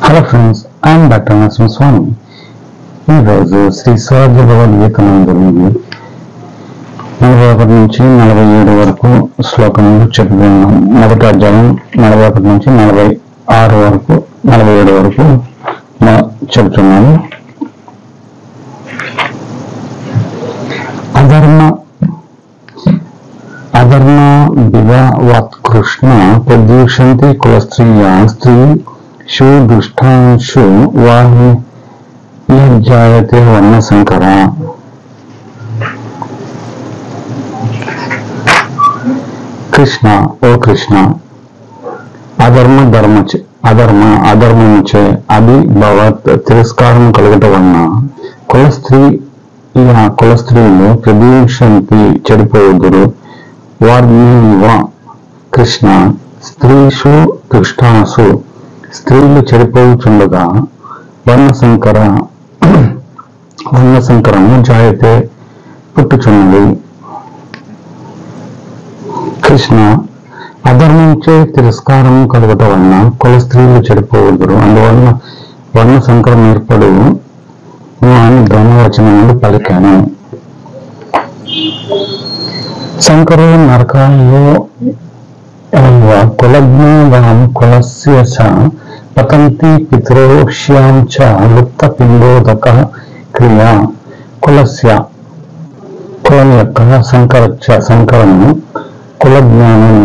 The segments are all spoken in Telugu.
Hello friends, I'm doctor Narasimhaswamy. ఈరోజు శ్రీ స్వరాజ్య భగవద్గీత నందు 41 నుంచి 47 వరకు శ్లోకములు చెప్పుకున్నాం. మొదటి అధ్యాయం 41 నుంచి 46 వరకు 47 వరకు చెబుతున్నాను. అధర్మ వివాత్కృష్ణ ప్రద్యూషంతి కులస్త్రీయా స్త్రీ షు దుష్టాంశు వాహి జాయతే వర్ణ సంకర. కృష్ణ, ఓ కృష్ణ, అధర్మముచే అభిభవత్ తిరస్కారం కలుగుట వలన కులస్త్రీలు ప్రదూషంతి చెడిపోవుదురు. వార్మివ కృష్ణ, స్త్రీషు దుష్టాసు స్త్రీలు చెడిపోవుచుండగా వర్ణసంకరము జాయతే పుట్టుచున్నది. కృష్ణ, అధర్మంచే తిరస్కారం కలుగుట వలన కుల స్త్రీలు చెడిపోవుదురు, అందువలన వర్ణ సంకరం ఏర్పడు అని బ్రహ్మవచనములు పలికాను. సంకరో నరకాయో కులజ్ఞాం కులస్య చ పతంతి పితరోష్యాం చ లుప్త పిండోదక క్రియా. కులం యొక్క సంకరము కులజ్ఞానం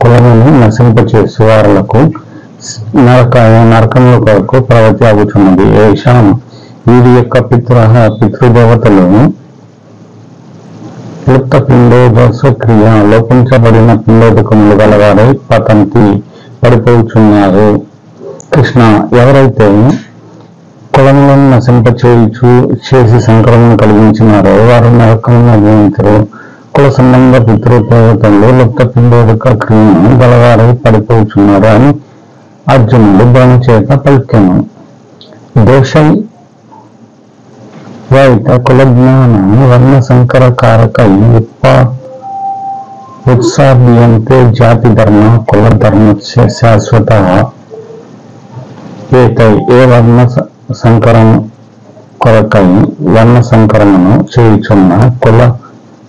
కులమును నశింపచేసి వారులకు నరకముల కొరకు ప్రవృత్తి ఆగుతున్నది. ఏషాం వీరి యొక్క పితృదేవతలు లుప్త పిండోదక క్రియ లోపించబడిన పిండోదకములు గలవారై పతంతి పడిపోతున్నారు. కృష్ణ, ఎవరైతే కులములను నశింపచేసి సంకరమును కలిగించినారో వారు నరకమును అనుభవించరు. కుల సంబంధ పితృదేవతలు లుప్త పిండోదక క్రియను గలవారై పడిపోతున్నారు అని అర్జునుడు బ్రహ్మ చేత పలికాను. దోషై వైత కులజ్ఞాన వర్ణ సంకర కారకై ఉత్సాహ్యంతే జాతి ధర్మ కుల ధర్మ శాశ్వత. ఏ వర్ణ సంకరం కొరకై వర్ణ సంకరమును చేయుచున్న కుల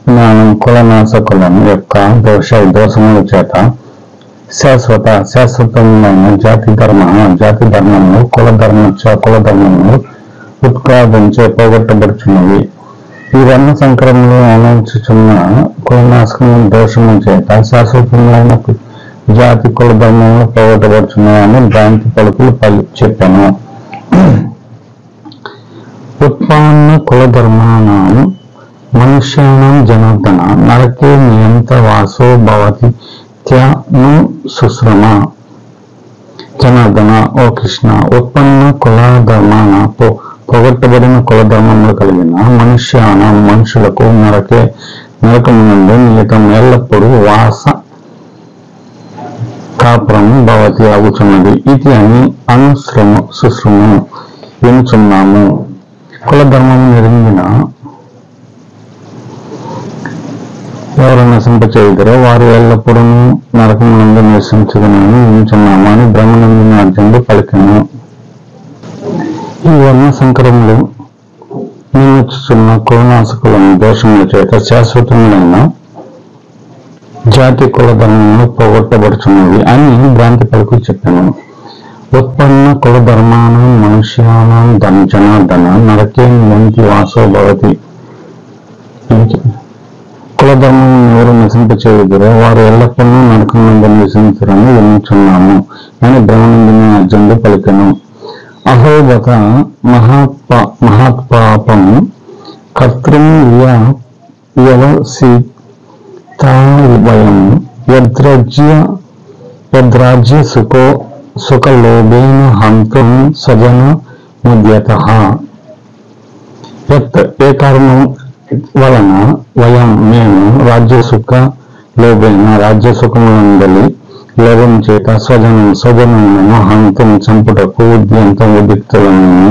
జ్ఞానం కులనాశకులను యొక్క దోషముల చేత శాశ్వతమైన జాతి ధర్మము కులధర్మము ఉత్పాదించే పోగొట్టబడుచున్నవి. ఈ వర్ణ సంకరములు అనుచున్న కులనాశకము దోషము చేత శాశ్వతమైన జాతి కుల ధర్మములు పోగొట్టబడుచున్నాయని భ్రాంతి పలుకులు చెప్పాను. ఉత్పన్న కులధర్మాణం మనుష్యాణం జనార్దన నరకే నియంత వాసో భవతి త్యాను సుశ్రమ. జనార్దన, ఓ కృష్ణ, ఉత్పన్న కులధర్మాన పోగొట్టబడిన కులధర్మములు కలిగిన మనుషులకు నరకమునందు నియతం ఎల్లప్పుడూ వాస కాపురం భవతి ఆగుచున్నది. ఇది అని సుశ్రము వినుచున్నాము. కులధర్మము నిరంగిన ఎవరు నశింపచేయుదరో వారు ఎల్లప్పుడూ నరకమునందు నివసించుకుని వినుచున్నాము అని బ్రహ్మనందిని అర్జునుడు పలికాను. ఈ వర్ణ సంకరములు నియమించుచున్న కులనాశకులను దోషముల చేత శాశ్వతమైన జాతి కుల ధర్మములు పోగొట్టబడుచున్నవి అని భ్రాంతి పలుకులు చెప్పాను. ఉత్పన్న కులధర్మాన మనుష్యానాం జనార్దన నరకే నియంతి వాసో భవతి. కులధర్మం ఎవరు నశింపచేయుదురో వారు ఎల్లప్పుడూ నరకమునందు నివసించురని వినుచున్నాము అని బ్రహ్మనందిని అర్జునుడు పలికెను. అహోబత మహాత్పాపం కర్తృం వ్యవసితావయం యద్రాజ్య సుఖలోభేన హంతుం స్వజన ముద్యతః. ఏ కారణం వలన మేము రాజ్య సుఖములందలి లోభం చేత స్వజనములను హంతం చంపుటకు ఉద్యంతం ఉద్యుక్తులను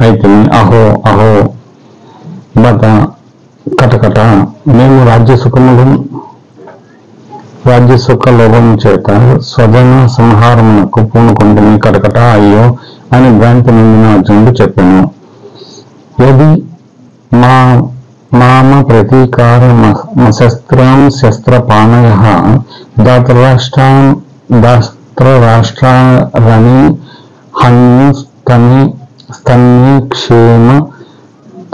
అయితే అహో బత కటకట మేము రాజ్య సుఖములు రాజ్య సుఖ లోభం చేత స్వజన సంహారమునకు పూనుకుంటుని కటకట అయ్యో అని భ్రాంతి నిందిన అర్జునుడు చెప్పాను. యది మామ ప్రతీకారమశస్త్రం శస్త్రపాణయః దాత్రరాష్ట్రారణి హన్యుస్తనే క్షేమ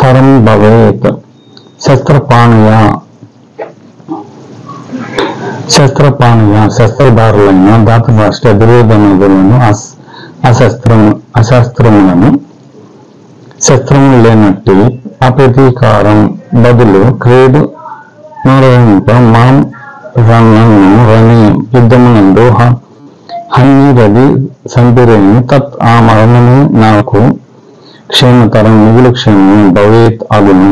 తరం భవేత్. శస్త్రధారులైన ధాతరాష్ట్ర దుర్యోధనాదులను అశస్త్రములను శస్త్రములు లేనట్టి అప్రతీకారం బదులు క్రీడు నిర్వహింప మాం రణి యుద్ధమునందు హన్నిరది సంపిరేణి తత్ ఆ మరణము నాకు క్షేమతరం మిగులు క్షేమము భవేత్ అగును.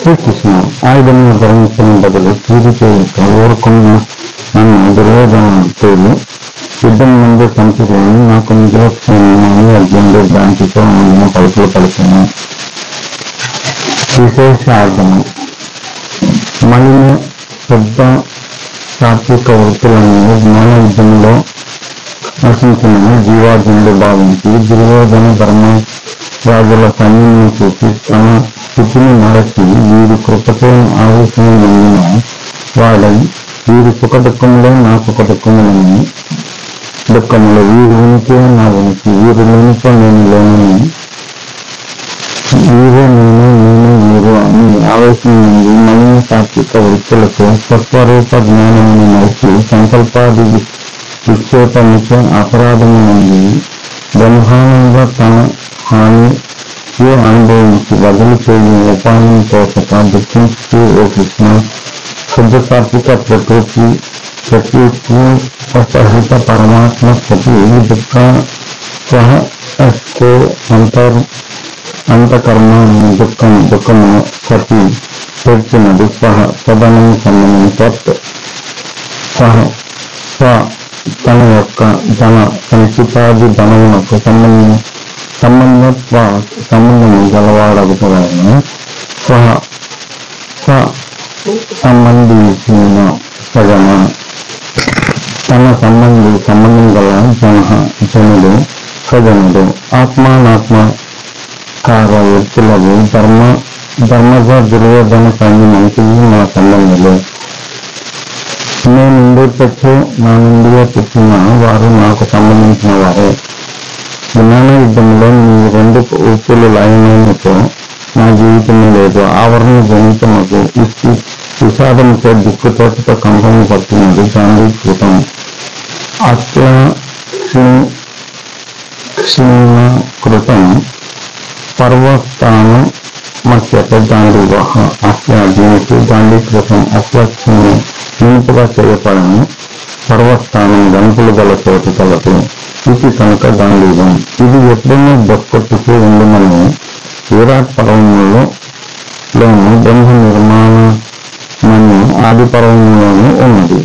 శ్రీకృష్ణ ఆయుధమును ధరించిన బదులు కీడు చేయుట ఊరుకున్న నన్ను దుర్యోధనుడు యుద్ధం ముందు సంపిరేణి నాకు మిగులు క్షేమము అని అర్జునుడు దాంతితో ముందున పలుకులు పలికాను. విశేషార్థము మలిన శుద్ధ సాత్విక వృత్తులను జ్ఞాన యుద్ధంలో నశించిన జీవార్జునుడు భావించి దుర్యోధన ధర్మ రాజుల సైన్యం చూసి తన స్థితిని మరచి వీరి కృపతో ఆవేశము నిండిన వాడై వీరి సుఖ దుఃఖములే నా సుఖ దుఃఖములని దుఃఖములు వీరి ఉనికే నా ఉనికి వీరి లేనితో నేను లేనని వీరే నేను వీరు అని ఆవేశం నుండి మలిన సాత్విక వృత్తులతో స్వస్వరూప జ్ఞానమును నడిచి సంకల్పాది విక్షేపముతో అపరాధము నుండి బ్రహ్మాండంగా తన హాని అనుభవించి బదులు చేయని ఉపాయం తోచక దుఃఖించుతూ ఓ కృష్ణ శుద్ధ సాత్విక ప్రకృతి సహిత పరమాత్మ స్థితి దుఃఖ స్వహస్తో అంతకర్మ దుఃఖము సతి చేర్చినది స్వధనం సంబంధం తన యొక్క ధన సంచితాది ధనమునకు సంబంధము గలవాడగుతాయన సంబంధించిన సజన తన సంబంధం గల జనుడు సజనుడు ఆత్మానాత్మకార వ్యక్తులకు ధర్మజ దుర్యోధన సైన్యానికి నా సంబంధులు. నేను తెచ్చి నా నుండిగా తెచ్చిన వారు నాకు సంబంధించిన వారే. జ్ఞాన యుద్ధంలో నీ రెండు వృత్తులు లయమైనతో నా జీవితమే లేదు. ఆవరణ జనితమకు విషాదంతో దిక్కుతోటతో కంపము పడుతున్నది గాంధీకృతం అత్యక్షీణకృతం పర్వస్థానం మధ్యత గాంధీవహ అత్యాధీనకు గాంధీకృతం అత్యక్షీణ నింపుగా చేయబడని పర్వస్థానం గంపులు గల చోటు కలదు. ఇది కనుక గాంధీవం. ఇది ఎప్పుడైనా దొక్కొట్టుకు ఉండుమని విరాట్ పర్వములోను బ్రహ్మ నిర్మాణమని ఆది పర్వములోనూ ఉన్నది.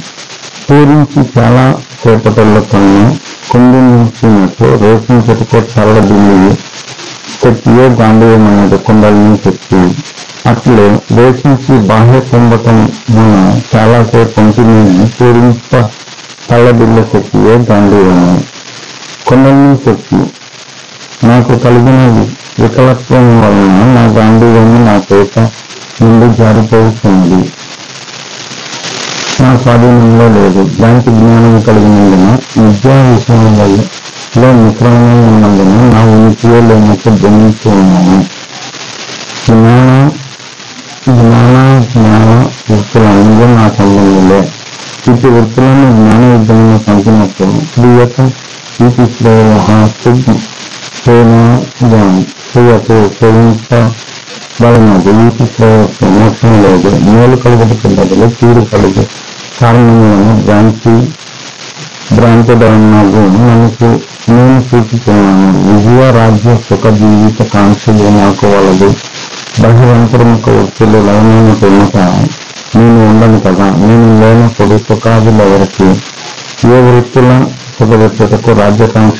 పూరించి చాలా చేపటల్లో కన్నా కుంభించినట్టు రేసిన చెట్టుకో చల్లదిల్లి శక్తియే గాంధీవమైనది కుండలిని శక్తి. అట్లే వేసించి బాహ్య కుంభకం మన చాలాసేపు పంపిణీని పూరింప చల్లదిల్ల శక్తియే గాంధీవము. కుండలిని శక్తి నాకు కలిగిన వికలత్వం వలన నా గాంధీవము నా చేత నుండి జారిపోతున్నది. నా స్వాధీనంలో లేదు. దానికి జ్ఞానం కలిగినందున విద్యా విషయంలో మిశ్రమమై ఉన్నందున నా ఉనికియే లేనట్టు భ్రమించి ఉన్నాను. జ్ఞాన వృత్తులన్నీ నా సంబంధంలో ఇటు వృత్తులను జ్ఞాన యుద్ధంలో పంపినప్పుడు క్రియత ఇది శ్రేయతో సేవించబడినది. వీటి శ్రేయస్సు మోక్షం లేదు. మేలు కలుగుటకు బదులు కీడు కలుగు కారణములను భ్రాంతిధరణకు నేను సూచిస్తున్నాను. విజయ రాజ్య సుఖ జీవిత కాంక్షలు నాకు వలదు. బహిరంతరముఖ వృత్తులు లయమైన పిమ్మట నేను ఉండను కదా. నేను లేనప్పుడు సుఖాదులు ఎవరికి? ఏ వృత్తుల సుఖవెచ్చటకు రాజ్యకాంక్ష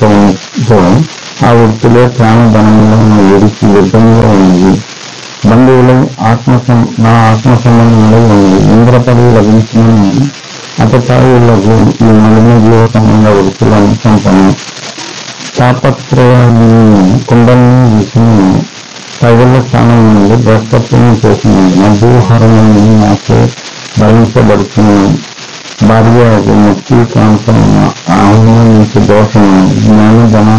ఆ వృత్తిలో ప్రాణధనంలో ఉన్న ఎడికి యుద్ధంలో ఉంది. బంధువులు నా ఆత్మ సంబంధంలో ఉంది. ఇంద్ర పదవి లభించిన అపచారులకు ఈ మలిన జీవ సంబంధ వృత్తులను చంపను. తాపత్రయాన్ని కుండలను విసును. పైగల స్థానం నుండి భ్రష్టత్వం చేసిన భూహరణని నాకు భరించబడుతున్నాను. భార్యకు ముక్తి కాంతమైన ఆహ్వానించే దోషము జ్ఞానధన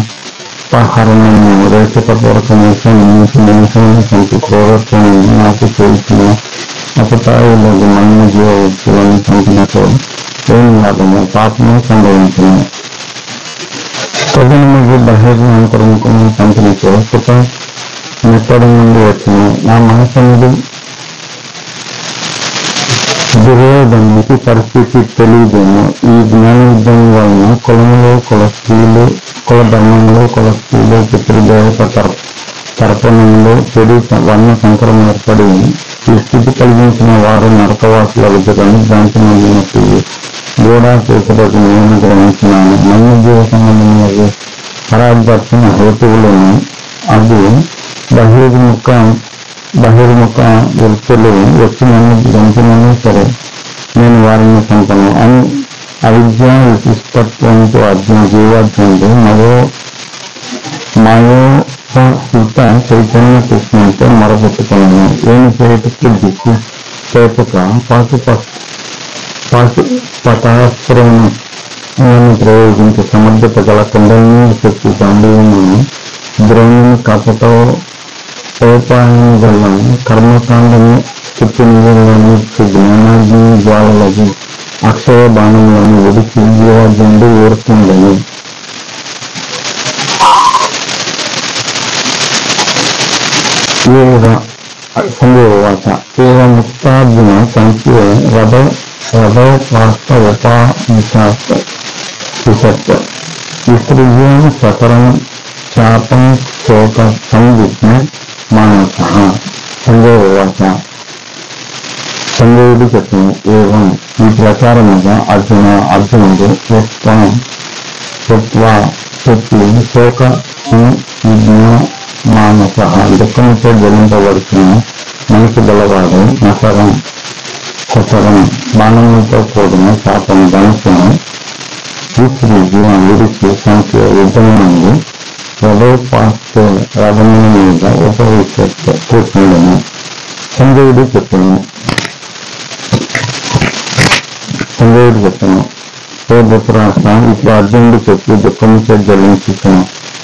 హరణము రేఖపూర్వకమేసి నిమిషాన్ని చంపి క్రూరత్వం నాకు చేసిన అపతాయులకు మలిన జీవ వృత్తులను చంపినతో ఏం లాభము? పాపము సంభవించను. ప్రజలకు బహిర్ణాంతరముఖము చంపినతో సుఖ నెట్టడం నుండి వచ్చిన నా మనసునుడు దుర్యోధనునికి పరిస్థితి తెలియదేమో. ఈ జ్ఞాన యుద్ధం వలన కులములో కుల స్త్రీలు, కుల ధర్మంలో కుల స్త్రీలు, పితృదేవత తర్పణంలో చెడు వర్ణ సంకరం ఏర్పడి ఈ స్థితి కలిగించిన వారు నరకవాసుల విధులను భ్రాంతి నొందినట్టు గోడా చేసేటట్టు నేను గ్రహించినాను. మన్య జీవ సంబంధంలో పరాజపరిచిన హేతువులను అవి బహిర్ముఖ వృత్తులు వచ్చి నన్ను గంపినను సరే నేను వారిని చంపను అని అవిద్య విశిష్టత్వంతో అర్జున జీవార్జునుడు మాయోపహిత చైతన్య కృష్ణంతో మొరపెట్టుకున్నాను. ఏమి చేతుకు దిక్కు చేతుక పాశుపతాస్త్రము ప్రయోగించి సమర్థత గల కుండలిని శక్తి గాంధీవును ద్రోణుని కపటో ఉపాయం గల కర్మకాండము చిత్తుని జ్ఞానాగ్ని జ్వాలలకి అక్షయ బాణములను విడిచి జీవార్జునుడు ఊరుతుండని. సందేహవాచ ఏవ ముక్తార్జున సంఖ్య రథోపాస్త ఉపాసత్ విసృజ్య సకరం శాపం శోక సంవిఘ్న మానస. సందేహవాచ సందేవుడు చెప్పిన ఏవం ఈ ప్రకారముగా అర్జునుడు చెప్పి శోక సంవిఘ్న మానస దుఃఖంతో జలింపబడుతున్న మనసు గలవాడు శరం బాణములతో కూడిన శాపం ధనుసును విడిచి సంఖ్య యుద్ధం నుండి రథముల మీద ఉపవిష్ట కూర్చుండను. సంజయుడు చెప్పాను ఓ ధృతరాష్ట్ర, ఇప్పుడు అర్జునుడు చెప్పి దుఃఖంతో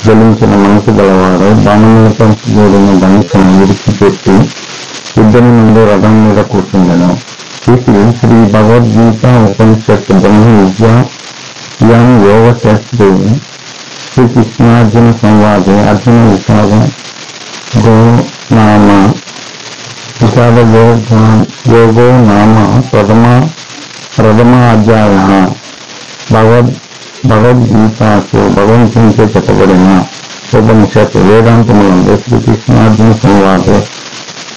జలించిన మనసు గలవాడు బాణములతో కూడిన ధనుసును విడిచిపెట్టి యుద్ధం నుండి రథం మీద కూర్చుండను. ఇది శ్రీ భగవద్గీత ఉపనిషత్తు బ్రహ్మ విద్యాం యోగ శాస్త్రే శ్రీకృష్ణార్జున సంవాదే అర్జున విషాద యోగో నామ ప్రథమ అధ్యాయ. భగవద్గీతకు భగవంతునితో చెప్పబడిన ఉపనిషత్తు వేదాంతములందు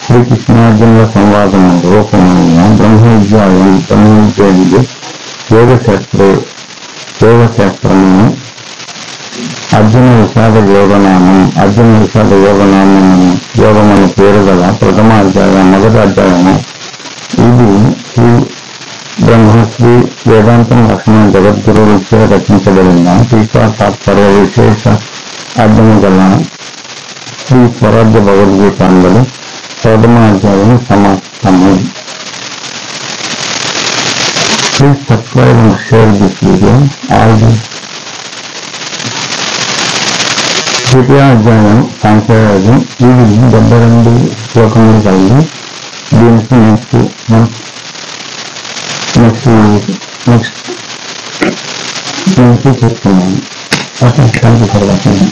శ్రీకృష్ణార్జునుల సంవాదం రూపమైన బ్రహ్మ విద్య యోగశాస్త్రమును అర్జున విషాద యోగమని పేరు గల ప్రథమ అధ్యాయం మొదటి అధ్యాయము. ఇది శ్రీ బ్రహ్మశ్రీ వేదాంతం లక్ష్మణ జగద్గురువులచే రచించబడిన టీకా తాత్పర్య విశేష అర్థము గల శ్రీ స్వరాజ్య భగవద్గీత అందులో ప్రథమ అధ్యాయం సమాప్తము. Please subscribe and share this video. ద్వితీయ అధ్యాయం సాంఖ్యయోగం. ఇది 72 శ్లోకములు కలిగి దీనికి నెక్స్ట్ చెప్తున్నాను. Thank you for watching.